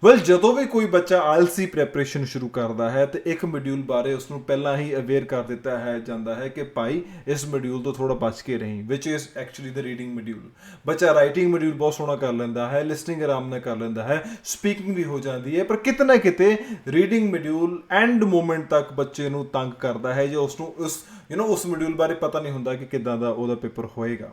Well ਜਦੋਂ ਵੀ ਕੋਈ ਬੱਚਾ ਆਇਲਸੀ ਪ੍ਰੈਪਰੇਸ਼ਨ ਸ਼ੁਰੂ ਕਰਦਾ ਹੈ ਤੇ ਇੱਕ ਮੋਡਿਊਲ ਬਾਰੇ ਉਸ ਨੂੰ ਪਹਿਲਾਂ ਹੀ ਅਵੇਅਰ ਕਰ ਦਿੱਤਾ ਹੈ ਜਾਂਦਾ ਹੈ ਕਿ ਭਾਈ ਇਸ ਮੋਡਿਊਲ ਤੋਂ ਥੋੜਾ ਬਚ ਕੇ ਰਹੀਂ, which is actually the reading module. ਬੱਚਾ ਰਾਈਟਿੰਗ ਮੋਡਿਊਲ ਬਹੁਤ ਸੋਹਣਾ ਕਰ ਲੈਂਦਾ ਹੈ, ਲਿਸਨਿੰਗ ਆਰਾਮ ਨਾਲ ਕਰ ਲੈਂਦਾ ਹੈ, ਸਪੀਕਿੰਗ ਵੀ ਹੋ ਜਾਂਦੀ ਹੈ, ਪਰ ਕਿਤੇ ਨਾ ਕਿਤੇ ਰੀਡਿੰਗ ਮੋਡਿਊਲ ਐਂਡ ਮੂਮੈਂਟ ਤੱਕ ਬੱਚੇ ਨੂੰ ਤੰਗ ਕਰਦਾ ਹੈ ਜੇ ਉਸ ਨੂੰ ਉਸ ਮੋਡਿਊਲ ਬਾਰੇ ਪਤਾ ਨਹੀਂ ਹੁੰਦਾ ਕਿ ਕਿੱਦਾਂ ਦਾ ਉਹਦਾ ਪੇਪਰ ਹੋਏਗਾ।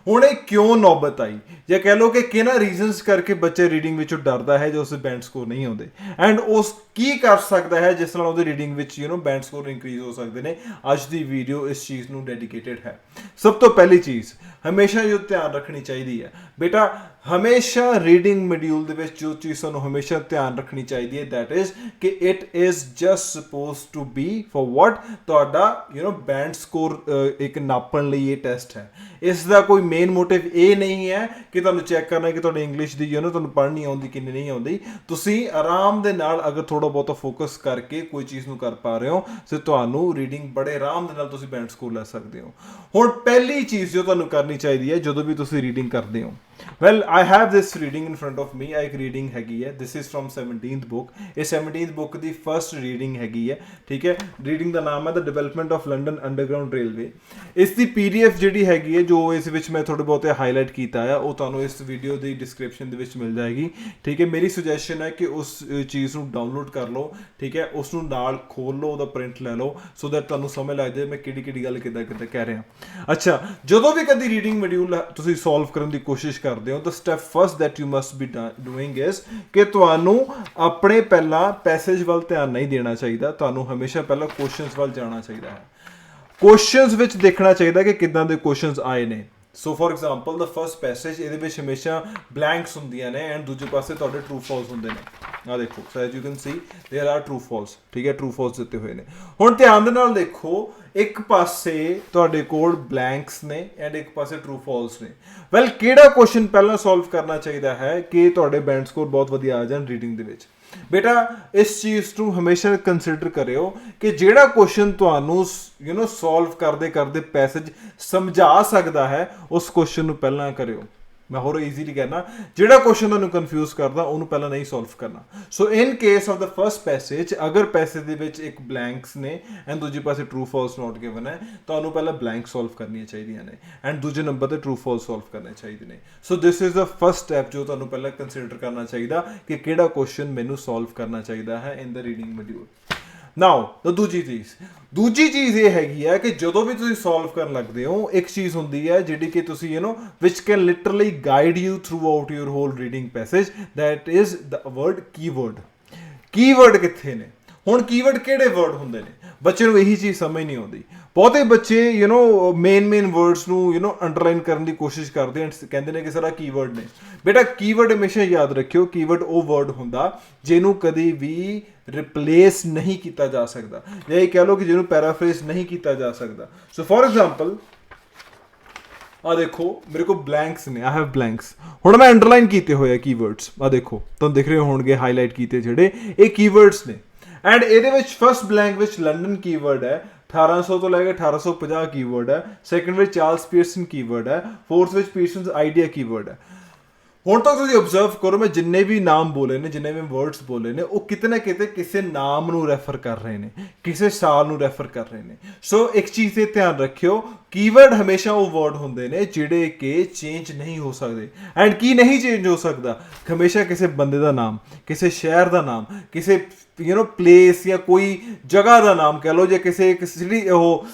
ਹੁਣ ਇਹ ਕਿਉਂ ਨੌਬਤ ਆਈ, ਜਾਂ ਕਹਿ ਲਓ ਕਿ ਕਿਹਨਾਂ ਰੀਜ਼ਨਸ ਕਰਕੇ ਬੱਚੇ ਰੀਡਿੰਗ ਵਿੱਚੋਂ ਡਰਦਾ ਹੈ ਜੋ ਉਸ ਦੇ ਬੈਂਡ ਸਕੋਰ ਨਹੀਂ ਆਉਂਦੇ, ਐਂਡ ਉਸ ਕੀ ਕਰ ਸਕਦਾ ਹੈ ਜਿਸ ਨਾਲ ਉਹਦੀ ਰੀਡਿੰਗ ਵਿੱਚ ਬੈਂਡ ਸਕੋਰ ਇਨਕਰੀਜ਼ ਹੋ ਸਕਦੇ ਨੇ। ਅੱਜ ਦੀ ਵੀਡੀਓ ਇਸ ਚੀਜ਼ ਨੂੰ ਡੈਡੀਕੇਟਡ ਹੈ। ਸਭ ਤੋਂ ਪਹਿਲੀ ਚੀਜ਼ ਹਮੇਸ਼ਾ ਜੋ ਧਿਆਨ ਰੱਖਣੀ ਚਾਹੀਦੀ ਹੈ ਬੇਟਾ, ਹਮੇਸ਼ਾ ਰੀਡਿੰਗ ਮੋਡਿਊਲ ਦੇ ਵਿੱਚ ਜੋ ਚੀਜ਼ ਸਾਨੂੰ ਹਮੇਸ਼ਾ ਧਿਆਨ ਰੱਖਣੀ ਚਾਹੀਦੀ ਹੈ ਦੈਟ ਇਜ਼ ਕਿ it is just suppose to be for what ਤੁਹਾਡਾ ਬੈਂਡ ਸਕੋਰ ਇੱਕ ਨਾਪਣ ਲਈ ਇਹ ਟੈਸਟ ਹੈ। ਇਸ ਦਾ ਕੋਈ ਮੇਨ ਮੋਟਿਵ ਇਹ ਨਹੀਂ ਹੈ ਕਿ ਤੁਹਾਨੂੰ ਚੈੱਕ ਕਰਨਾ ਕਿ ਤੁਹਾਡੀ ਇੰਗਲਿਸ਼ ਦੀ ਤੁਹਾਨੂੰ ਪੜ੍ਹਨੀ ਆਉਂਦੀ ਕਿ ਨਹੀਂ ਆਉਂਦੀ। ਤੁਸੀਂ ਆਰਾਮ ਦੇ ਨਾਲ ਅਗਰ ਥੋੜਾ ਬਹੁਤਾ ਫੋਕਸ ਕਰਕੇ ਕੋਈ ਚੀਜ਼ ਨੂੰ ਕਰ ਪਾ ਰਹੇ ਹੋ ਤੇ ਤੁਹਾਨੂੰ ਰੀਡਿੰਗ ਬੜੇ ਆਰਾਮ ਦੇ ਨਾਲ ਤੁਸੀਂ ਬੈਂਡ ਸਕੋਰ ਲੈ ਸਕਦੇ ਹੋ। ਹੁਣ ਪਹਿਲੀ ਚੀਜ਼ ਜੋ ਤੁਹਾਨੂੰ ਕਰਨੀ ਚਾਹੀਦੀ ਹੈ ਜਦੋਂ ਵੀ ਤੁਸੀਂ ਰੀਡਿੰਗ ਕਰਦੇ ਹੋ, well I have this reading in front of me, ਇੱਕ ਰੀਡਿੰਗ ਹੈਗੀ ਹੈ, this is from 17th book। ਇਹ 17th book ਦੀ ਫਰਸਟ ਰੀਡਿੰਗ ਹੈਗੀ ਹੈ, ਠੀਕ ਹੈ। ਰੀਡਿੰਗ ਦਾ ਨਾਮ ਹੈ the development of London underground railway. ਇਸ ਦੀ PDF ਜਿਹੜੀ ਹੈਗੀ ਹੈ, ਜੋ ਇਸ ਵਿੱਚ ਮੈਂ ਥੋੜੇ ਬਹੁਤੇ ਹਾਈਲਾਈਟ ਕੀਤਾ ਹੈ, ਉਹ ਤੁਹਾਨੂੰ ਇਸ ਵੀਡੀਓ ਦੀ ਡਿਸਕ੍ਰਿਪਸ਼ਨ ਦੇ ਵਿੱਚ ਮਿਲ ਜਾਏਗੀ, ਠੀਕ ਹੈ। ਮੇਰੀ ਸੁਜੈਸ਼ਨ ਹੈ ਕਿ ਉਸ ਚੀਜ਼ ਨੂੰ ਡਾਊਨਲੋਡ ਕਰ ਲਓ, ਠੀਕ ਹੈ, ਉਸ ਨੂੰ ਨਾਲ ਖੋਲ ਲਓ, ਉਹਦਾ ਪ੍ਰਿੰਟ ਲੈ ਲਓ ਸੋ ਦੈਟ ਤੁਹਾਨੂੰ ਸਮਝ ਲੱਗ ਜਾਏ ਮੈਂ ਕਿਹੜੀ ਗੱਲ ਕਿੱਦਾਂ ਕਹਿ ਰਿਹਾ। ਅੱਛਾ, ਜਦੋਂ ਵੀ ਕਦੀ ਰੀਡਿੰਗ ਮੋਡਿਊਲ ਤੁਸੀਂ ਸੋਲਵ ਕਰਨ ਦੀ ਕੋਸ਼ਿਸ਼ ਕਰਦੇ ਹੋ ਤਾਂ step first that you must B doing is ਕਿ ਤੁਹਾਨੂੰ ਆਪਣੇ ਪਹਿਲਾਂ ਪੈਸੇਜ ਵੱਲ ਧਿਆਨ ਨਹੀਂ ਦੇਣਾ ਚਾਹੀਦਾ, ਤੁਹਾਨੂੰ ਹਮੇਸ਼ਾ ਪਹਿਲਾਂ ਕੁਐਸਚਨਸ ਵੱਲ ਜਾਣਾ ਚਾਹੀਦਾ ਹੈ। ਕੁਐਸਚਨਸ ਵਿੱਚ ਦੇਖਣਾ ਚਾਹੀਦਾ ਕਿ ਕਿੱਦਾਂ ਦੇ ਕੁਐਸਚਨਸ ਆਏ ਨੇ। ਸੋ for example the first passage, ਇਹਦੇ ਵਿੱਚ ਹਮੇਸ਼ਾ ਬਲੈਂਕਸ ਹੁੰਦੀਆਂ ਨੇ ਐਂਡ ਦੂਜੇ ਪਾਸੇ ਤੁਹਾਡੇ ਟਰੂ ਫਾਲਸ ਹੁੰਦੇ ਨੇ। ਆਹ ਦੇਖੋ, so as you can see there are true false, ਠੀਕ ਹੈ, ਟਰੂ ਫਾਲਸ ਦਿੱਤੇ ਹੋਏ ਨੇ। ਹੁਣ ਧਿਆਨ ਦੇ ਨਾਲ ਦੇਖੋ, ਇੱਕ ਪਾਸੇ ਤੁਹਾਡੇ ਕੋਲ ਬਲੈਂਕਸ ਨੇ ਐਂਡ ਇੱਕ ਪਾਸੇ ਟਰੂ ਫਾਲਸ ਨੇ। ਵੈਲ ਕਿਹੜਾ ਕੁਐਸਚਨ ਪਹਿਲਾਂ ਸੋਲਵ ਕਰਨਾ ਚਾਹੀਦਾ ਹੈ ਕਿ ਤੁਹਾਡੇ ਬੈਂਡ ਸਕੋਰ ਬਹੁਤ ਵਧੀਆ ਆ ਜਾਣ ਰੀਡਿੰਗ ਦੇ ਵਿੱਚ। ਬੇਟਾ ਇਸ ਚੀਜ਼ ਨੂੰ ਹਮੇਸ਼ਾ ਕੰਸੀਡਰ ਕਰਿਓ ਕਿ ਜਿਹੜਾ ਕੁਐਸਚਨ ਤੁਹਾਨੂੰ ਸੋਲਵ ਕਰਦੇ ਪੈਸੇਜ ਸਮਝਾ ਸਕਦਾ ਹੈ ਉਸ ਕੁਐਸਚਨ ਨੂੰ ਪਹਿਲਾਂ ਕਰਿਓ। ਮੈਂ ਹੋਰ ਈਜ਼ੀਲੀ ਕਹਿਣਾ, ਜਿਹੜਾ ਕੁਐਸਚਨ ਤੁਹਾਨੂੰ ਕਨਫਿਊਜ਼ ਕਰਦਾ ਉਹਨੂੰ ਪਹਿਲਾਂ ਨਹੀਂ ਸੋਲਵ ਕਰਨਾ। So in case of the first passage, ਅਗਰ ਪੈਸੇਜ ਦੇ ਵਿੱਚ ਇੱਕ ਬਲੈਂਕਸ ਨੇ ਐਂਡ ਦੂਜੇ ਪਾਸੇ ਟਰੂ ਫਾਲਸ ਨੋਟ ਗਿਵਨ ਹੈ, ਤੁਹਾਨੂੰ ਪਹਿਲਾਂ ਬਲੈਂਕ ਸੋਲਵ ਕਰਨੀਆਂ ਚਾਹੀਦੀਆਂ ਨੇ ਐਂਡ ਦੂਜੇ ਨੰਬਰ ਤੇ ਟਰੂ ਫਾਲਸ ਸੋਲਵ ਕਰਨੇ ਚਾਹੀਦੇ ਨੇ। So this is the first step ਜੋ ਤੁਹਾਨੂੰ ਪਹਿਲਾਂ ਕੰਸੀਡਰ ਕਰਨਾ ਚਾਹੀਦਾ ਕਿ ਕਿਹੜਾ ਕੁਐਸਚਨ ਮੈਨੂੰ ਸੋਲਵ ਕਰਨਾ ਚਾਹੀਦਾ ਹੈ ਇਨ ਦ ਰੀਡਿੰਗ ਮੋਡਿਊਲ। ਨਾਓ ਦ ਦੂਜੀ ਚੀਜ਼ ਇਹ ਹੈਗੀ ਹੈ ਕਿ ਜਦੋਂ ਵੀ ਤੁਸੀਂ ਸੋਲਵ ਕਰਨ ਲੱਗਦੇ ਹੋ, ਇੱਕ ਚੀਜ਼ ਹੁੰਦੀ ਹੈ ਜਿਹੜੀ ਕਿ ਤੁਸੀਂ which can literally guide you throughout your whole reading passage, that is the word keyword. Keyword ਕਿੱਥੇ ਨੇ? ਹੁਣ ਕੀਵਰਡ ਕਿਹੜੇ ਵਰਡ ਹੁੰਦੇ ਨੇ? ਬੱਚੇ ਨੂੰ ਇਹੀ ਚੀਜ਼ ਸਮਝ ਨਹੀਂ ਆਉਂਦੀ। ਬਹੁਤੇ ਬੱਚੇ ਮੇਨ ਵਰਡਸ ਨੂੰ ਅੰਡਰਲਾਈਨ ਕਰਨ ਦੀ ਕੋਸ਼ਿਸ਼ ਕਰਦੇ ਐਂਡ ਕਹਿੰਦੇ ਨੇ ਕਿ ਸਰ ਆਹ ਕੀਵਰਡ ਨੇ। ਬੇਟਾ ਕੀਵਰਡ ਹਮੇਸ਼ਾ ਯਾਦ ਰੱਖਿਓ, ਕੀਵਰਡ ਉਹ ਵਰਡ ਹੁੰਦਾ ਜਿਹਨੂੰ ਕਦੀ ਵੀ ਰਿਪਲੇਸ ਨਹੀਂ ਕੀਤਾ ਜਾ ਸਕਦਾ, ਜਾਂ ਇਹ ਕਹਿ ਲਓ ਕਿ ਜਿਹਨੂੰ ਪੈਰਾਫਰੇਜ਼ ਨਹੀਂ ਕੀਤਾ ਜਾ ਸਕਦਾ। ਸੋ ਫॉर ਐਗਜ਼ਾਮਪਲ ਆ ਦੇਖੋ, ਮੇਰੇ ਕੋਲ ਬਲੈਂਕਸ ਨੇ, ਆਈ ਹੈਵ ਬਲੈਂਕਸ। ਹੁਣ ਮੈਂ ਅੰਡਰਲਾਈਨ ਕੀਤੇ ਹੋਏ ਆ ਕੀਵਰਡਸ, ਆ ਦੇਖੋ ਤੁਹਾਨੂੰ ਦਿਖ ਰਹੇ ਹੋਣਗੇ ਹਾਈਲਾਈਟ ਕੀਤੇ ਜਿਹੜੇ ਇਹ ਕੀਵਰਡਸ ਨੇ। ਐਂਡ ਇਹਦੇ ਵਿੱਚ ਫਸਟ ਬਲੈਂਕ ਵਿੱਚ ਲੰਡਨ ਕੀਵਰਡ ਹੈ, 1800 ਤੋਂ ਲੈ ਕੇ 1850 ਕੀਵਰਡ ਹੈ। ਸੈਕੰਡ ਵਿੱਚ ਚਾਰਲਸ ਪੀਅਰਸਨ ਕੀਵਰਡ ਹੈ। ਫੋਰਥ ਵਿੱਚ ਪੀਅਰਸਨਸ ਆਈਡੀਆ ਕੀਵਰਡ ਹੈ। ਹੁਣ ਤੱਕ ਤੁਸੀਂ ਆਬਜ਼ਰਵ ਕਰੋ, ਮੈਂ ਜਿੰਨੇ ਵੀ ਨਾਮ ਬੋਲੇ ਨੇ, ਜਿੰਨੇ ਵੀ ਵਰਡਸ ਬੋਲੇ ਨੇ, ਉਹ ਕਿਤੇ ਨਾ ਕਿਤੇ ਕਿਸੇ ਨਾਮ ਨੂੰ ਰੈਫਰ ਕਰ ਰਹੇ ਨੇ, ਕਿਸੇ ਸਾਲ ਨੂੰ ਰੈਫਰ ਕਰ ਰਹੇ ਨੇ। ਸੋ ਇੱਕ ਚੀਜ਼ ਤੇ ਧਿਆਨ ਰੱਖਿਓ, ਕੀਵਰਡ ਹਮੇਸ਼ਾ ਉਹ ਵਰਡ ਹੁੰਦੇ ਨੇ ਜਿਹੜੇ ਕਿ ਚੇਂਜ ਨਹੀਂ ਹੋ ਸਕਦੇ। ਐਂਡ ਕੀ ਨਹੀਂ ਚੇਂਜ ਹੋ ਸਕਦਾ? ਹਮੇਸ਼ਾ ਕਿਸੇ ਬੰਦੇ ਦਾ ਨਾਮ, ਕਿਸੇ ਸ਼ਹਿਰ ਦਾ ਨਾਮ, ਕਿਸੇ ਪਲੇਸ ਜਾਂ ਕੋਈ ਜਗ੍ਹਾ ਦਾ ਨਾਮ ਕਹਿ ਲਓ, ਜਾਂ ਕਿਸੇ ਇੱਕ ਜਿਹੜੀ ਉਹ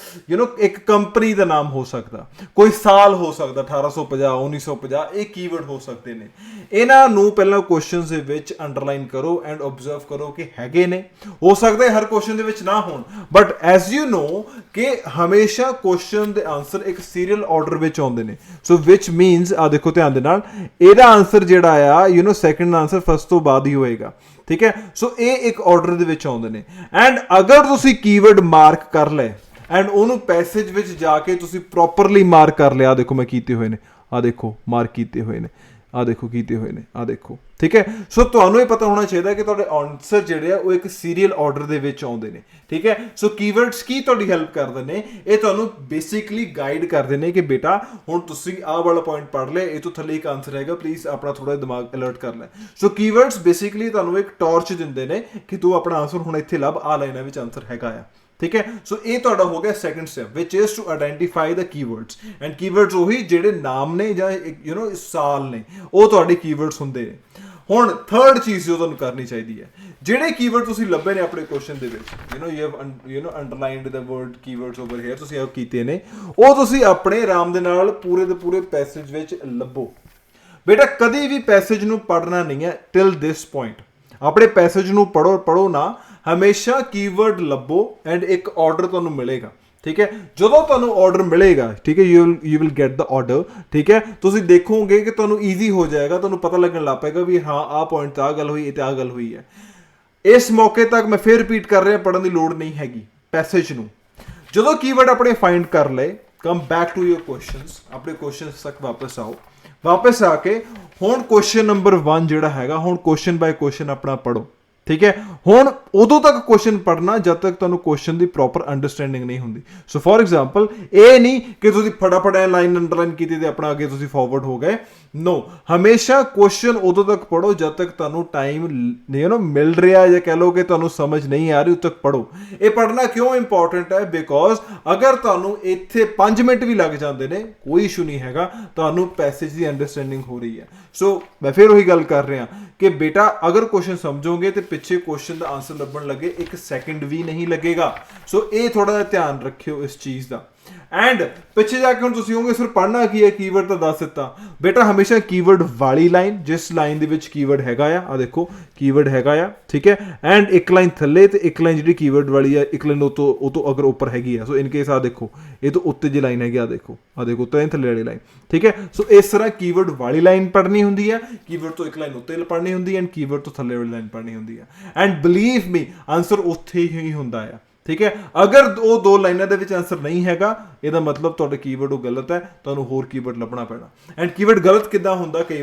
ਇੱਕ ਕੰਪਨੀ ਦਾ ਨਾਮ ਹੋ ਸਕਦਾ, ਕੋਈ ਸਾਲ ਹੋ ਸਕਦਾ, 1850 1950, ਇਹ ਕੀਵਰਡ ਹੋ ਸਕਦੇ ਨੇ। ਇਹਨਾਂ ਨੂੰ ਪਹਿਲਾਂ ਕੁਐਸਚਨਸ ਦੇ ਵਿੱਚ ਅੰਡਰਲਾਈਨ ਕਰੋ ਐਂਡ ਆਬਜ਼ਰਵ ਕਰੋ ਕਿ ਹੈਗੇ ਨੇ। ਹੋ ਸਕਦਾ ਹਰ ਕੁਐਸਚਨ ਦੇ ਵਿੱਚ ਨਾ ਹੋਣ, ਬਟ ਐਜ਼ ਯੂ ਨੋ ਕਿ ਹਮੇਸ਼ਾ ਕੁਐਸਚਨ ਦੇ ਆਨਸਰ ਇੱਕ ਸੀਰੀਅਲ ਆਰਡਰ ਵਿੱਚ ਆਉਂਦੇ ਨੇ। ਸੋ ਵਿਚ ਮੀਨਸ ਆ ਦੇਖੋ ਧਿਆਨ ਦੇ ਨਾਲ, ਇਹਦਾ ਆਨਸਰ ਜਿਹੜਾ ਆ ਸੈਕੰਡ ਆਨਸਰ ਫਸਟ ਤੋਂ ਬਾਅਦ ਹੀ ਹੋਏਗਾ, ਠੀਕ ਹੈ। ਸੋ ਇਹ ਇੱਕ ਆਰਡਰ ਦੇ ਵਿੱਚ ਆਉਂਦੇ ਨੇ। ਐਂਡ ਅਗਰ ਤੁਸੀਂ ਕੀਵਰਡ ਮਾਰਕ ਕਰ ਲਏ ਐਂਡ ਉਹਨੂੰ ਪੈਸੇਜ ਵਿੱਚ ਜਾ ਕੇ ਤੁਸੀਂ ਪ੍ਰੋਪਰਲੀ ਮਾਰਕ ਕਰ ਲਿਆ, ਦੇਖੋ ਮੈਂ ਕੀਤੇ ਹੋਏ ਨੇ, ਆ ਦੇਖੋ ਮਾਰਕ ਕੀਤੇ ਹੋਏ ਨੇ, ਆ ਦੇਖੋ ਕੀਤੇ ਹੋਏ ਨੇ, ਆ ਦੇਖੋ, ਠੀਕ ਹੈ। ਸੋ ਤੁਹਾਨੂੰ ਇਹ ਪਤਾ ਹੋਣਾ ਚਾਹੀਦਾ ਕਿ ਤੁਹਾਡੇ ਆਨਸਰ ਜਿਹੜੇ ਆ ਉਹ ਇੱਕ ਸੀਰੀਅਲ ਆਰਡਰ ਦੇ ਵਿੱਚ ਆਉਂਦੇ ਨੇ, ਠੀਕ ਹੈ। ਸੋ ਕੀਵਰਡਸ ਕੀ ਤੁਹਾਡੀ ਹੈਲਪ ਕਰਦੇ ਨੇ, ਇਹ ਤੁਹਾਨੂੰ ਬੇਸਿਕਲੀ ਗਾਈਡ ਕਰਦੇ ਨੇ ਕਿ ਬੇਟਾ ਹੁਣ ਤੁਸੀਂ ਆਹ ਵਾਲਾ ਪੁਆਇੰਟ ਪੜ੍ਹ ਲਿਆ, ਇਹ ਤੋਂ ਥੱਲੇ ਇੱਕ ਆਨਸਰ ਹੈਗਾ, ਪਲੀਜ਼ ਆਪਣਾ ਥੋੜਾ ਦਿਮਾਗ ਅਲਰਟ ਕਰ ਲੈ। ਸੋ ਕੀਵਰਡਸ ਬੇਸਿਕਲੀ ਤੁਹਾਨੂੰ ਇੱਕ ਟਾਰਚ ਦਿੰਦੇ ਨੇ ਕਿ ਤੂੰ ਆਪਣਾ ਆਨਸਰ ਹੁਣ ਇੱਥੇ ਲੱਭ, ਆ ਲਾਈਨਾਂ ਵਿੱਚ ਆਨਸਰ ਹੈਗਾ ਆ, ਠੀਕ ਹੈ। ਸੋ ਇਹ ਤੁਹਾਡਾ ਹੋ ਗਿਆ second step, which is to identify the keywords. And keywords ਉਹੀ ਜਿਹੜੇ ਨਾਮ ਨੇ ਜਾਂ ਸਾਲ ਨੇ, ਉਹ ਤੁਹਾਡੇ ਕੀਵਰਡਸ ਹੁੰਦੇ ਨੇ। ਹੁਣ ਥਰਡ ਚੀਜ਼ ਜੋ ਤੁਹਾਨੂੰ ਕਰਨੀ ਚਾਹੀਦੀ ਹੈ, ਜਿਹੜੇ ਕੀਵਰਡ ਤੁਸੀਂ ਲੱਭੇ ਨੇ ਆਪਣੇ ਕੁਐਸਚਨ ਦੇ ਵਿੱਚ, you have underlined the word keywords over here, ਤੁਸੀਂ ਇਹ ਕੀਤੇ ਨੇ, ਉਹ ਤੁਸੀਂ ਆਪਣੇ ਆਰਾਮ ਦੇ ਨਾਲ ਪੂਰੇ ਦੇ ਪੂਰੇ ਪੈਸੇਜ ਵਿੱਚ ਲੱਭੋ। ਬੇਟਾ ਕਦੀ ਵੀ ਪੈਸੇਜ ਨੂੰ ਪੜ੍ਹਨਾ ਨਹੀਂ ਹੈ ਟਿਲ ਦਿਸ ਪੁਆਇੰਟ, ਆਪਣੇ ਪੈਸੇਜ ਨੂੰ ਪੜੋ ਨਾ, ਹਮੇਸ਼ਾ ਕੀਵਰਡ ਲੱਭੋ ਐਂਡ ਇੱਕ ਆਰਡਰ ਤੁਹਾਨੂੰ ਮਿਲੇਗਾ, ਠੀਕ ਹੈ। ਜਦੋਂ ਤੁਹਾਨੂੰ ਆਰਡਰ ਮਿਲੇਗਾ, ਠੀਕ ਹੈ, you will get the order, ਠੀਕ ਹੈ, ਤੁਸੀਂ ਦੇਖੋਗੇ ਕਿ ਤੁਹਾਨੂੰ ਈਜ਼ੀ ਹੋ ਜਾਏਗਾ, ਤੁਹਾਨੂੰ ਪਤਾ ਲੱਗਣ ਲੱਗ ਪਏਗਾ ਵੀ ਹਾਂ ਆਹ ਪੁਆਇੰਟ ਤੇ ਆਹ ਗੱਲ ਹੋਈ, ਇਹ ਤੇ ਆਹ ਗੱਲ ਹੋਈ ਹੈ। ਇਸ ਮੌਕੇ ਤੱਕ ਮੈਂ ਫਿਰ ਰਿਪੀਟ ਕਰ ਰਿਹਾ, ਪੜ੍ਹਨ ਦੀ ਲੋੜ ਨਹੀਂ ਹੈਗੀ ਪੈਸੇਜ ਨੂੰ। ਜਦੋਂ ਕੀਵਰਡ ਆਪਣੇ ਫਾਈਂਡ ਕਰ ਲਏ, come back to your questions, ਆਪਣੇ ਕੁਐਸਚਨਸ ਤੱਕ ਵਾਪਸ ਆਓ, ਵਾਪਸ ਆ ਕੇ ਹੁਣ ਕੁਐਸਚਨ ਨੰਬਰ 1 ਜਿਹੜਾ ਹੈਗਾ, ਹੁਣ ਕੁਐਸਚਨ ਬਾਏ ਕੁਐਸਚਨ ਆਪਣਾ ਪੜੋ, ਠੀਕ ਹੈ। ਹੁਣ ਉਦੋਂ ਤੱਕ ਕੁਐਸਚਨ ਪੜ੍ਹਨਾ ਜਦ ਤੱਕ ਤੁਹਾਨੂੰ ਕੁਐਸਚਨ ਦੀ ਪ੍ਰੋਪਰ ਅੰਡਰਸਟੈਂਡਿੰਗ ਨਹੀਂ ਹੁੰਦੀ। ਸੋ ਫੋਰ ਐਗਜ਼ਾਮਪਲ, ਇਹ ਨਹੀਂ ਕਿ ਤੁਸੀਂ ਫਟਾਫਟ ਲਾਈਨ ਅੰਡਰਲਾਈਨ ਕੀਤੀ ਤੇ ਆਪਣਾ ਅੱਗੇ ਤੁਸੀਂ ਫਾਰਵਰਡ ਹੋ ਗਏ, ਨੋ, ਹਮੇਸ਼ਾ ਕੁਐਸਚਨ ਉਦੋਂ ਤੱਕ ਪੜੋ ਜਦ ਤੱਕ ਤੁਹਾਨੂੰ ਟਾਈਮ ਮਿਲ ਰਿਹਾ, ਜਾਂ ਕਹਿ ਲਓ ਕਿ ਤੁਹਾਨੂੰ ਸਮਝ ਨਹੀਂ ਆ ਰਹੀ, ਉਦੋਂ ਤੱਕ ਪੜੋ। ਇਹ ਪੜ੍ਹਨਾ ਕਿਉਂ ਇੰਪੋਰਟੈਂਟ ਹੈ, ਬਿਕੋਜ਼ ਅਗਰ ਤੁਹਾਨੂੰ ਇੱਥੇ 5 ਮਿੰਟ ਵੀ ਲੱਗ ਜਾਂਦੇ ਨੇ, ਕੋਈ ਇਸ਼ੂ ਨਹੀਂ ਹੈਗਾ, ਤੁਹਾਨੂੰ ਪੈਸੇਜ ਦੀ ਅੰਡਰਸਟੈਂਡਿੰਗ ਹੋ ਰਹੀ ਹੈ। ਸੋ ਮੈਂ ਫਿਰ ਉਹੀ ਗੱਲ ਕਰ ਰਿਹਾ ਕਿ ਬੇਟਾ ਅਗਰ ਕੁਐਸਚਨ ਸਮਝੋਗੇ ਤੇ ਪਿੱਛੇ ਕੁਐਸਚਨ ਦਾ ਆਨਸਰ ਲੱਭਣ ਲੱਗੇ 1 ਸੈਕਿੰਡ ਵੀ ਨਹੀਂ ਲੱਗੇਗਾ। ਸੋ ਇਹ ਥੋੜਾ ਜਿਹਾ ਧਿਆਨ ਰੱਖਿਓ ਇਸ ਚੀਜ਼ ਦਾ। ਐਂਡ ਪਿੱਛੇ ਜਾ ਕੇ ਹੁਣ ਤੁਸੀਂ ਹੋਗੇ ਸਰ ਪੜ੍ਹਨਾ ਕੀ ਹੈ, ਕੀਵਰਡ ਤਾਂ ਦੱਸ ਦਿੱਤਾ। ਬੇਟਾ ਹਮੇਸ਼ਾ ਕੀਵਰਡ ਵਾਲੀ ਲਾਈਨ, ਜਿਸ ਲਾਈਨ ਦੇ ਵਿੱਚ ਕੀਵਰਡ ਹੈਗਾ ਆ ਦੇਖੋ ਕੀਵਰਡ ਹੈਗਾ ਆ, ਠੀਕ ਹੈ, ਐਂਡ ਇੱਕ ਲਾਈਨ ਥੱਲੇ ਤੇ ਇੱਕ ਲਾਈਨ ਜਿਹੜੀ ਕੀਵਰਡ ਵਾਲੀ ਆ, ਇੱਕ ਲਾਈਨ ਉਹ ਤੋਂ ਅਗਰ ਉੱਪਰ ਹੈਗੀ ਆ, ਸੋ ਇਨ ਕੇਸ ਆ ਦੇਖੋ ਇਹ ਤੋਂ ਉੱਤੇ ਜੀ ਲਾਈਨ ਹੈਗੀ, ਆ ਦੇਖੋ ਉੱਤੇ ਥੱਲੇ ਵਾਲੀ ਲਾਈਨ, ਠੀਕ ਹੈ। ਸੋ ਇਸ ਤਰ੍ਹਾਂ ਕੀਵਰਡ ਵਾਲੀ ਲਾਈਨ ਪੜ੍ਹਨੀ ਹੁੰਦੀ ਹੈ, ਕੀਵਰਡ ਤੋਂ ਇੱਕ ਲਾਈਨ ਉੱਤੇ ਪੜ੍ਹਨੀ ਹੁੰਦੀ ਹੈ, ਐਂਡ ਕੀਵਰਡ ਤੋਂ ਥੱਲੇ ਵਾਲੀ ਲਾਈਨ ਪੜ੍ਹਨੀ ਹੁੰਦੀ ਹੈ। ਐਂਡ ਬਲੀਵ ਮੀ ਆਨਸਰ ਉੱਥੇ ਹੀ ਹੁੰਦਾ ਆ, ਠੀਕ ਹੈ। ਅਗਰ ਉਹ 2 ਲਾਈਨਾਂ ਦੇ ਵਿੱਚ ਆਨਸਰ ਨਹੀਂ ਹੈਗਾ, ਇਹਦਾ ਮਤਲਬ ਤੁਹਾਡਾ ਕੀਵਰਡ ਉਹ ਗਲਤ ਹੈ, ਤੁਹਾਨੂੰ ਹੋਰ ਕੀਵਰਡ ਲੱਭਣਾ ਪੈਣਾ। ਐਂਡ ਕੀਵਰਡ ਗਲਤ ਕਿੱਦਾਂ ਹੁੰਦਾ, ਕਈ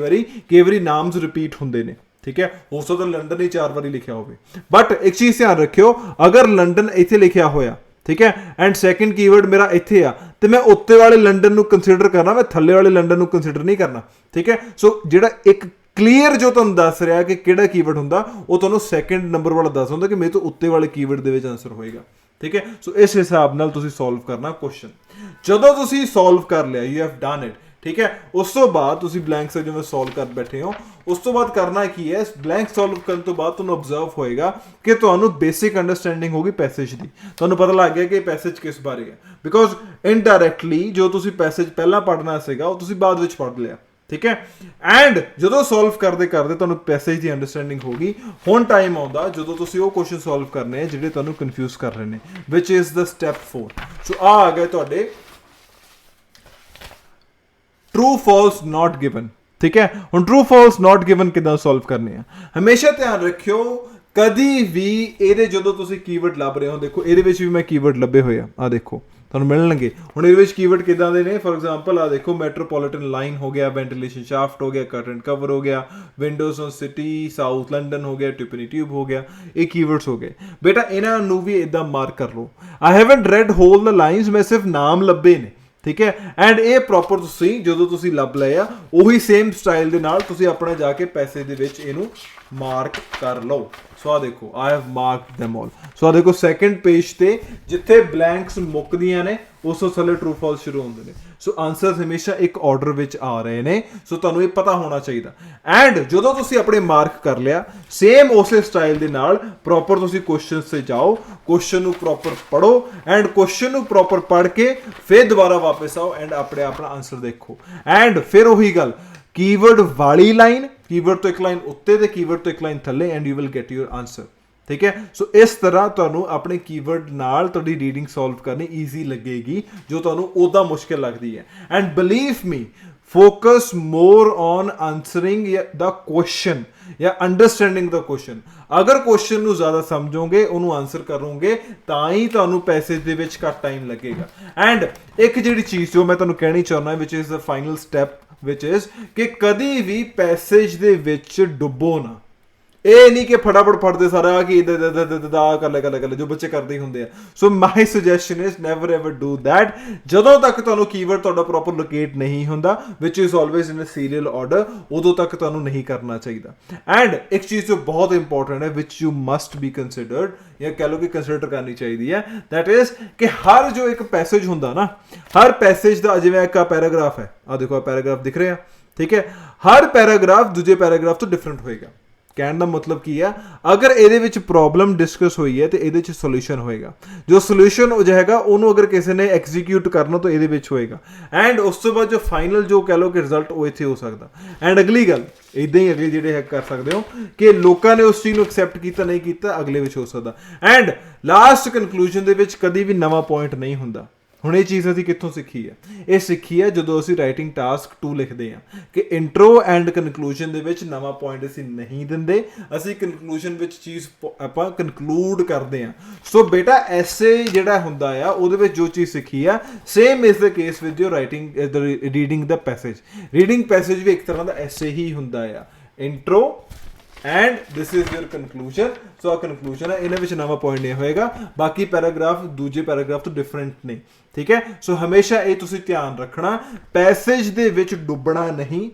ਵਾਰੀ ਨਾਮਸ ਰਿਪੀਟ ਹੁੰਦੇ ਨੇ, ਠੀਕ ਹੈ। ਹੋ ਸਕਦਾ ਲੰਡਨ ਹੀ 4 ਵਾਰੀ ਲਿਖਿਆ ਹੋਵੇ, ਬਟ ਇੱਕ ਚੀਜ਼ ਧਿਆਨ ਰੱਖਿਓ, ਅਗਰ ਲੰਡਨ ਇੱਥੇ ਲਿਖਿਆ ਹੋਇਆ, ਠੀਕ ਹੈ, ਐਂਡ ਸੈਕਿੰਡ ਕੀਵਰਡ ਮੇਰਾ ਇੱਥੇ ਆ, ਤੇ ਮੈਂ ਉੱਤੇ ਵਾਲੇ ਲੰਡਨ ਨੂੰ ਕੰਸੀਡਰ ਕਰਨਾ, ਮੈਂ ਥੱਲੇ ਵਾਲੇ ਲੰਡਨ ਨੂੰ ਕੰਸੀਡਰ ਨਹੀਂ ਕਰਨਾ, ਠੀਕ ਹੈ। ਸੋ ਜਿਹੜਾ ਇੱਕ ਕਲੀਅਰ ਜੋ ਤੁਹਾਨੂੰ ਦੱਸ ਰਿਹਾ ਕਿ ਕਿਹੜਾ ਕੀਵਰਡ ਹੁੰਦਾ, ਉਹ ਤੁਹਾਨੂੰ ਸੈਕਿੰਡ ਨੰਬਰ ਵਾਲਾ ਦੱਸ ਹੁੰਦਾ ਕਿ ਮੇਰੇ ਤੋਂ ਉੱਤੇ ਵਾਲੇ ਕੀਵਰਡ ਦੇ ਵਿੱਚ ਆਨਸਰ ਹੋਏਗਾ, ਠੀਕ ਹੈ। ਸੋ ਇਸ ਹਿਸਾਬ ਨਾਲ ਤੁਸੀਂ ਸੋਲਵ ਕਰਨਾ ਕੁਐਸਚਨ। ਜਦੋਂ ਤੁਸੀਂ ਸੋਲਵ ਕਰ ਲਿਆ, ਯੂ ਹੈਵ ਡਨ ਇਟ, ਠੀਕ ਹੈ, ਉਸ ਤੋਂ ਬਾਅਦ ਤੁਸੀਂ ਬਲੈਂਕ ਜਿਵੇਂ ਸੋਲਵ ਕਰ ਬੈਠੇ ਹੋ, ਉਸ ਤੋਂ ਬਾਅਦ ਕਰਨਾ ਕੀ ਹੈ, ਬਲੈਂਕ ਸੋਲਵ ਕਰਨ ਤੋਂ ਬਾਅਦ ਤੁਹਾਨੂੰ ਆਬਜ਼ਰਵ ਹੋਏਗਾ ਕਿ ਤੁਹਾਨੂੰ ਬੇਸਿਕ ਅੰਡਰਸਟੈਂਡਿੰਗ ਹੋਗੀ ਪੈਸੇਜ ਦੀ, ਤੁਹਾਨੂੰ ਪਤਾ ਲੱਗ ਗਿਆ ਕਿ ਪੈਸੇਜ ਕਿਸ ਬਾਰੇ ਹੈ, ਬਿਕੋਜ਼ ਇਨਡਾਇਰੈਕਟਲੀ ਜੋ ਤੁਸੀਂ ਪੈਸੇਜ ਪਹਿਲਾਂ ਪੜ੍ਹਨਾ ਸੀਗਾ ਉਹ ਤੁਸੀਂ ਬਾਅਦ ਵਿੱਚ ਪੜ੍ਹ ਲਿਆ, ਠੀਕ ਹੈ। ਐਂਡ ਜਦੋਂ ਸੋਲਵ ਕਰਦੇ ਤੁਹਾਨੂੰ ਪੈਸੇਜ ਦੀ ਅੰਡਰਸਟੈਂਡਿੰਗ ਹੋਗੀ, ਹੁਣ ਟਾਈਮ ਆਉਂਦਾ ਜਦੋਂ ਤੁਸੀਂ ਉਹ ਕੁਐਸਚਨ ਸੋਲਵ ਕਰਨੇ ਆ ਜਿਹੜੇ ਤੁਹਾਨੂੰ ਕਨਫਿਊਜ਼ ਕਰ ਰਹੇ ਨੇ, ਵਿਚ ਇਜ਼ ਦ ਸਟੈਪ 4। ਸੋ ਆ ਗਏ ਤੁਹਾਡੇ ਟਰੂ ਫਾਲਸ ਨਾਟ ਗਿਵਨ, ਠੀਕ ਹੈ। ਹੁਣ ਟਰੂ ਫਾਲਸ ਨਾਟ ਗਿਵਨ ਕਿੱਦਾਂ ਸੋਲਵ ਕਰਨੇ ਆ, ਹਮੇਸ਼ਾ ਧਿਆਨ ਰੱਖਿਓ, ਕਦੀ ਵੀ ਇਹਦੇ ਜਦੋਂ ਤੁਸੀਂ ਕੀਵਰਡ ਲੱਭ ਰਹੇ ਹੋ, ਦੇਖੋ ਇਹਦੇ ਵਿੱਚ ਵੀ ਮੈਂ ਕੀਵਰਡ ਲੱਭੇ ਹੋਏ ਆ ਦੇਖੋ ਤੁਹਾਨੂੰ ਮਿਲਣਗੇ। ਹੁਣ ਇਹਦੇ ਵਿੱਚ ਕੀਵਰਡ ਕਿੱਦਾਂ ਦੇ ਨੇ, ਫੋਰ ਐਗਜ਼ਾਮਪਲ ਆ ਦੇਖੋ ਮੈਟਰੋਪੋਲੀਟਨ ਲਾਈਨ ਹੋ ਗਿਆ, ਵੈਂਟੀਲੇਸ਼ਨ ਸ਼ਾਫਟ ਹੋ ਗਿਆ, ਕਰਟਨ ਕਵਰ ਹੋ ਗਿਆ, windows on city, south London ਹੋ ਗਿਆ, ਟਿਪਨੀ ਟਿਊਬ ਹੋ ਗਿਆ, ਇਹ ਕੀਵਰਡਸ ਹੋ ਗਏ। ਬੇਟਾ ਇਹਨਾਂ ਨੂੰ ਵੀ ਇਦਾਂ ਮਾਰਕ ਕਰ ਲਓ, ਆਈ ਹੈਵਨਟ ਰੈਡ ਹੋਲ ਦ ਲਾਈਨਸ, ਮੈਂ ਸਿਰਫ ਨਾਮ ਲੱਭੇ ਨੇ, ਠੀਕ ਹੈ। ਐਂਡ ਇਹ ਪ੍ਰੋਪਰ ਤੁਸੀਂ ਜਦੋਂ ਤੁਸੀਂ ਲੱਭ ਲਏ ਆ, ਉਹੀ ਸੇਮ ਸਟਾਈਲ ਦੇ ਨਾਲ ਤੁਸੀਂ ਆਪਣਾ ਜਾ ਕੇ ਪੈਸੇਜ ਦੇ ਵਿੱਚ ਇਹਨੂੰ ਮਾਰਕ ਕਰ ਲਓ। ਸੋ ਆ ਦੇਖੋ I have marked them all। ਸੋ ਆ ਦੇਖੋ ਸੈਕੰਡ ਪੇਜ ਤੇ ਜਿੱਥੇ ਬਲੈਂਕਸ ਮੁੱਕਦੀਆਂ ਨੇ ਉਸ ਤੋਂ ਥੱਲੇ ਟਰੂ ਫਾਲਸ ਸ਼ੁਰੂ ਹੁੰਦੇ ਨੇ। ਸੋ ਆਨਸਰਸ ਹਮੇਸ਼ਾ ਇੱਕ ਆਰਡਰ ਵਿੱਚ ਆ ਰਹੇ ਨੇ, ਸੋ ਤੁਹਾਨੂੰ ਇਹ ਪਤਾ ਹੋਣਾ ਚਾਹੀਦਾ। ਐਂਡ ਜਦੋਂ ਤੁਸੀਂ ਆਪਣੇ ਮਾਰਕ ਕਰ ਲਿਆ, ਸੇਮ ਉਸੇ ਸਟਾਈਲ ਦੇ ਨਾਲ ਪ੍ਰੋਪਰ ਤੁਸੀਂ ਕੁਐਸਚਨਸ ਤੇ ਜਾਓ, ਕੁਐਸਚਨ ਨੂੰ ਪ੍ਰੋਪਰ ਪੜੋ, ਐਂਡ ਕੁਐਸਚਨ ਨੂੰ ਪ੍ਰੋਪਰ ਪੜ੍ਹ ਕੇ ਫਿਰ ਦੁਬਾਰਾ ਵਾਪਸ ਆਓ ਐਂਡ ਆਪਣੇ ਆਪਣਾ ਆਨਸਰ ਦੇਖੋ। ਐਂਡ ਫਿਰ ਉਹੀ ਗੱਲ, ਕੀਵਰਡ ਵਾਲੀ ਲਾਈਨ, ਕੀਵਰਡ ਤੋਂ ਇੱਕ ਲਾਈਨ ਉੱਤੇ ਤੇ ਕੀਵਰਡ ਤੋਂ ਇੱਕ ਲਾਈਨ ਥੱਲੇ, and you will get your answer, ਠੀਕ ਹੈ। ਸੋ ਇਸ ਤਰ੍ਹਾਂ ਤੁਹਾਨੂੰ ਆਪਣੇ ਕੀਵਰਡ ਨਾਲ ਤੁਹਾਡੀ ਰੀਡਿੰਗ ਸੋਲਵ ਕਰਨੀ ਈਜ਼ੀ ਲੱਗੇਗੀ, ਜੋ ਤੁਹਾਨੂੰ ਉਦਾਂ ਮੁਸ਼ਕਿਲ ਲੱਗਦੀ ਹੈ। And believe me, focus more on answering the question ਜਾਂ ਅੰਡਰਸਟੈਂਡਿੰਗ ਦਾ ਕੁਐਸਚਨ। ਅਗਰ ਕੁਐਸਚਨ ਨੂੰ ਜ਼ਿਆਦਾ ਸਮਝੋਗੇ, ਉਹਨੂੰ ਆਨਸਰ ਕਰੋਗੇ, ਤਾਂ ਹੀ ਤੁਹਾਨੂੰ ਪੈਸੇਜ ਦੇ ਵਿੱਚ ਘੱਟ ਟਾਈਮ ਲੱਗੇਗਾ। ਐਂਡ ਇੱਕ ਜਿਹੜੀ ਚੀਜ਼ ਜੋ ਮੈਂ ਤੁਹਾਨੂੰ ਕਹਿਣੀ ਚਾਹੁੰਦਾ which is the final step which is ਕਿ ਕਦੀ ਵੀ ਪੈਸੇਜ ਦੇ ਵਿੱਚ ਡੁੱਬੋ ਨਾ। ਇਹ ਨਹੀਂ ਕਿ ਫਟਾਫਟ ਫੜਦੇ ਸਾਰਾ ਕਿ ਕਰ ਲੈ ਜੋ ਬੱਚੇ ਕਰਦੇ ਹੀ ਹੁੰਦੇ ਆ। So my suggestion is never ever do that. ਜਦੋਂ ਤੱਕ ਤੁਹਾਨੂੰ ਕੀਵਰਡ ਤੁਹਾਡਾ ਪ੍ਰੋਪਰ ਲੋਕੇਟ ਨਹੀਂ ਹੁੰਦਾ which is always in a serial order, ਉਦੋਂ ਤੱਕ ਤੁਹਾਨੂੰ ਨਹੀਂ ਕਰਨਾ ਚਾਹੀਦਾ। ਐਂਡ ਇੱਕ ਚੀਜ਼ ਜੋ ਬਹੁਤ ਇੰਪੋਰਟੈਂਟ ਹੈ ਵਿਚ ਯੂ ਮਸਟ ਬੀ ਕੰਸੀਡਰਡ, ਜਾਂ ਕਹਿ ਲਓ ਕਿ ਕੰਸੀਡਰ ਕਰਨੀ ਚਾਹੀਦੀ ਹੈ, ਦੈਟ ਇਜ਼ ਕਿ ਹਰ ਜੋ ਇੱਕ ਪੈਸੇਜ ਹੁੰਦਾ ਨਾ, ਹਰ ਪੈਸੇਜ ਦਾ ਜਿਵੇਂ ਇੱਕ ਪੈਰਾਗ੍ਰਾਫ ਹੈ, ਆ ਦੇਖੋ ਪੈਰਾਗ੍ਰਾਫ ਦਿਖ ਰਿਹਾ, ਠੀਕ ਹੈ, ਹਰ ਪੈਰਾਗ੍ਰਾਫ ਦੂਜੇ ਪੈਰਾਗ੍ਰਾਫ ਤੋਂ ਡਿਫਰੈਂਟ ਹੋਏਗਾ। ਕਹਿਣ ਦਾ ਮਤਲਬ ਕੀ ਹੈ, ਅਗਰ ਇਹਦੇ ਵਿੱਚ ਪ੍ਰੋਬਲਮ ਡਿਸਕਸ ਹੋਈ ਹੈ ਤੇ ਇਹਦੇ ਵਿੱਚ ਸੋਲੂਸ਼ਨ ਹੋਏਗਾ। ਜੋ ਸੋਲੂਸ਼ਨ ਹੋ ਜਾਏਗਾ ਉਹਨੂੰ ਅਗਰ ਕਿਸੇ ਨੇ ਐਗਜ਼ੀਕਿਊਟ ਕਰਨਾ ਤਾਂ ਇਹਦੇ ਵਿੱਚ ਹੋਏਗਾ। ਐਂਡ ਉਸ ਤੋਂ ਬਾਅਦ ਜੋ ਫਾਈਨਲ ਜੋ ਕਹਿ ਲਓ ਕਿ ਰਿਜ਼ਲਟ ਉਹ ਇੱਥੇ ਹੋ ਸਕਦਾ। ਐਂਡ ਅਗਲੀ ਗੱਲ ਇੱਦਾਂ ਹੀ ਅਗਲੇ ਜਿਹੜੇ ਹੈਕ ਕਰ ਸਕਦੇ ਹੋ ਕਿ ਲੋਕਾਂ ਨੇ ਉਸ ਚੀਜ਼ ਨੂੰ ਐਕਸੈਪਟ ਕੀਤਾ ਨਹੀਂ ਕੀਤਾ, ਅਗਲੇ ਵਿੱਚ ਹੋ ਸਕਦਾ। ਐਂਡ ਲਾਸਟ ਕਨਕਲੂਜਨ ਦੇ ਵਿੱਚ ਕਦੀ ਵੀ ਨਵਾਂ ਪੁਆਇੰਟ ਨਹੀਂ ਹੁੰਦਾ। ਹੁਣ ਇਹ ਚੀਜ਼ ਅਸੀਂ ਕਿੱਥੋਂ ਸਿੱਖੀ ਹੈ? ਇਹ ਸਿੱਖੀ ਹੈ ਜਦੋਂ ਅਸੀਂ ਰਾਈਟਿੰਗ ਟਾਸਕ 2 ਲਿਖਦੇ ਹਾਂ ਕਿ ਇੰਟਰੋ ਐਂਡ ਕਨਕਲੂਜਨ ਦੇ ਵਿੱਚ ਨਵਾਂ ਪੁਆਇੰਟ ਅਸੀਂ ਨਹੀਂ ਦਿੰਦੇ, ਅਸੀਂ ਕਨਕਲੂਜਨ ਵਿੱਚ ਚੀਜ਼ ਆਪਾਂ ਕਨਕਲੂਡ ਕਰਦੇ ਹਾਂ। ਸੋ ਬੇਟਾ ਐਸੇ ਜਿਹੜਾ ਹੁੰਦਾ ਆ ਉਹਦੇ ਵਿੱਚ ਜੋ ਚੀਜ਼ ਸਿੱਖੀ ਆ, same is the case with your writing reading ਦਾ ਪੈਸੇਜ। ਰੀਡਿੰਗ ਪੈਸੇਜ ਵੀ ਇੱਕ ਤਰ੍ਹਾਂ ਦਾ ਐਸੇ ਹੀ ਹੁੰਦਾ ਆ, intro and this is your conclusion. So ਆ ਕਨਕਲੂਜਨ ਹੈ, ਇਹਨਾਂ ਵਿੱਚ ਨਵਾਂ ਪੁਆਇੰਟ ਨਹੀਂ ਹੋਏਗਾ, ਬਾਕੀ ਪੈਰਾਗ੍ਰਾਫ ਦੂਜੇ ਪੈਰਾਗ੍ਰਾਫ ਤੋਂ ਡਿਫਰੈਂਟ ਨੇ, ਠੀਕ ਹੈ। ਸੋ ਹਮੇਸ਼ਾ ਇਹ ਤੁਸੀਂ ਧਿਆਨ ਰੱਖਣਾ, ਪੈਸੇਜ ਦੇ ਵਿੱਚ ਡੁੱਬਣਾ ਨਹੀਂ,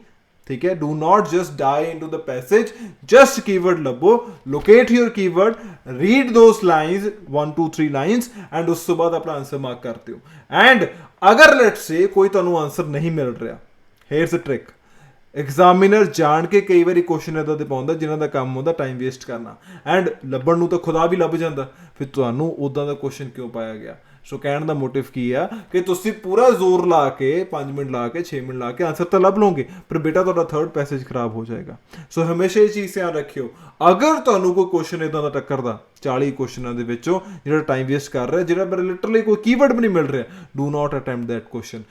ਠੀਕ ਹੈ। Do not just dive into the passage, just keyword ਲੱਭੋ, locate your keyword, read those lines 1 2 3 lines and ਉਸ ਤੋਂ ਬਾਅਦ ਆਪਣਾ ਆਂਸਰ ਮਾਰਕ ਕਰ ਦਿਓ। ਐਂਡ ਅਗਰ ਲੈਟਸ ਸੇ ਕੋਈ ਤੁਹਾਨੂੰ ਆਂਸਰ ਨਹੀਂ ਮਿਲ ਰਿਹਾ, ਹੇਅਰਸ ਅ ਟ੍ਰਿਕ। ਐਗਜ਼ਾਮੀਨਰ ਜਾਣ ਕੇ ਕਈ ਵਾਰੀ ਕੁਐਸਚਨ ਇੱਦਾਂ ਦੇ ਪਾਉਂਦਾ ਜਿਨ੍ਹਾਂ ਦਾ ਕੰਮ ਹੁੰਦਾ ਟਾਈਮ ਵੇਸਟ ਕਰਨਾ, ਐਂਡ ਲੱਭਣ ਨੂੰ ਤਾਂ ਖੁਦਾ ਵੀ ਲੱਭ ਜਾਂਦਾ, ਫਿਰ ਤੁਹਾਨੂੰ ਉੱਦਾਂ ਦਾ ਕੁਐਸਚਨ ਕਿਉਂ ਪਾਇਆ ਗਿਆ? ਸੋ ਕਹਿਣ ਦਾ ਮੋਟਿਵ ਕੀ ਆ ਕਿ ਤੁਸੀਂ ਪੂਰਾ ਜ਼ੋਰ ਲਾ ਕੇ 5 ਮਿੰਟ ਲਾ ਕੇ 6 ਮਿੰਟ ਲਾ ਕੇ ਆਂਸਰ ਤਾਂ ਲੱਭ ਲਓਗੇ, ਪਰ ਬੇਟਾ ਤੁਹਾਡਾ ਥਰਡ ਪੈਸੇਜ ਖਰਾਬ ਹੋ ਜਾਏਗਾ। ਸੋ ਹਮੇਸ਼ਾ ਇਹ ਚੀਜ਼ ਧਿਆਨ ਰੱਖਿਓ, ਅਗਰ ਤੁਹਾਨੂੰ ਕੋਈ ਕੁਐਸਚਨ ਇੱਦਾਂ ਦਾ ਟੱਕਰਦਾ 40 ਕੁਐਸਚਨਾਂ ਦੇ ਵਿੱਚੋਂ ਜਿਹੜਾ ਟਾਈਮ ਵੇਸਟ ਕਰ ਰਿਹਾ, ਜਿਹੜਾ ਮੇਰੇ ਲਿਟਰਲੀ ਕੋਈ ਕੀਵਰਡ ਵੀ ਨਹੀਂ ਮਿਲ ਰਿਹਾ, do not attempt that question.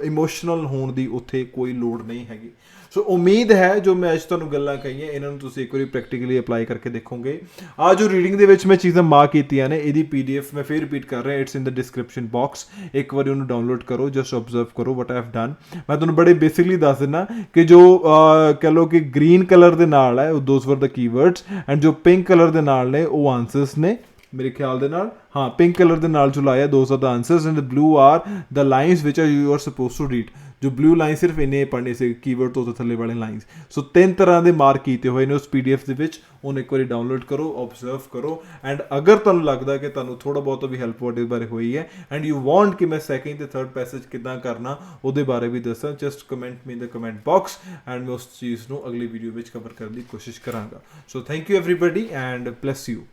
Emotional ਹੋਣ ਦੀ ਉੱਥੇ ਕੋਈ ਲੋੜ ਨਹੀਂ ਹੈਗੀ। ਸੋ ਉਮੀਦ ਹੈ ਜੋ ਮੈਂ ਅੱਜ ਤੁਹਾਨੂੰ ਗੱਲਾਂ ਕਹੀਆਂ ਇਹਨਾਂ ਨੂੰ ਤੁਸੀਂ ਇੱਕ ਵਾਰੀ ਪ੍ਰੈਕਟੀਕਲੀ ਅਪਲਾਈ ਕਰਕੇ ਦੇਖੋਗੇ। ਆ ਜੋ ਰੀਡਿੰਗ ਦੇ ਵਿੱਚ ਮੈਂ ਚੀਜ਼ਾਂ ਮਾਰਕ ਕੀਤੀਆਂ ਨੇ, ਇਹਦੀ PDF ਮੈਂ ਫਿਰ ਰਿਪੀਟ ਕਰ ਰਿਹਾ, it's in the description box. ਇੱਕ ਵਾਰੀ ਉਹਨੂੰ ਡਾਊਨਲੋਡ ਕਰੋ, ਜਸਟ ਆਬਜ਼ਰਵ ਕਰੋ ਵਟ ਆਈ ਹੈਵ ਡਨ। ਮੈਂ ਤੁਹਾਨੂੰ ਬੜੇ ਬੇਸਿਕਲੀ ਦੱਸ ਦਿੰਦਾ ਕਿ ਜੋ ਕਹਿ ਲਓ ਕਿ ਗ੍ਰੀਨ ਕਲਰ ਦੇ ਨਾਲ ਹੈ ਉਹ ਦੋਜ਼ ਵਰ ਦ ਕੀਵਰਡਸ, ਐਂਡ ਜੋ ਪਿੰਕ ਕਲਰ ਦੇ ਨਾਲ ਨੇ ਉਹ ਆਂਸਰਸ ਨੇ ਮੇਰੇ ਖਿਆਲ ਦੇ ਨਾਲ। ਹਾਂ, ਪਿੰਕ ਕਲਰ ਦੇ ਨਾਲ ਜੋ ਲਾਇਆ those are the answers, and the blue are the lines which you are suppose to read. ਜੋ ਬਲੂ ਲਾਈਨ ਸਿਰਫ ਇਹਨੇ ਪੜ੍ਹਨੇ ਸੀ ਕੀਵਰਡ ਤੋਂ ਥੱਲੇ ਵਾਲੇ ਲਾਈਨਸ। ਸੋ 3 ਤਰ੍ਹਾਂ ਦੇ ਮਾਰਕ ਕੀਤੇ ਹੋਏ ਨੇ ਉਸ PDF ਦੇ ਵਿੱਚ, ਉਹਨੂੰ ਇੱਕ ਵਾਰੀ ਡਾਊਨਲੋਡ ਕਰੋ, ਆਬਜ਼ਰਵ ਕਰੋ। ਐਂਡ ਅਗਰ ਤੁਹਾਨੂੰ ਲੱਗਦਾ ਕਿ ਤੁਹਾਨੂੰ ਥੋੜਾ ਬਹੁਤ ਵੀ ਹੈਲਪ ਉਹਦੇ ਬਾਰੇ ਹੋਈ ਹੈ ਐਂਡ ਯੂ ਵਾਂਟ ਕਿ ਮੈਂ ਸੈਕਿੰਡ ਤੇ ਥਰਡ ਪੈਸੇਜ ਕਿੱਦਾਂ ਕਰਨਾ ਉਹਦੇ ਬਾਰੇ ਵੀ ਦੱਸਾਂ, just comment me in the comment box and ਮੈਂ ਉਸ ਚੀਜ਼ ਨੂੰ ਅਗਲੀ ਵੀਡੀਓ ਵਿੱਚ ਕਵਰ ਕਰਨ ਦੀ ਕੋਸ਼ਿਸ਼ ਕਰਾਂਗਾ। So thank you everybody and bless you.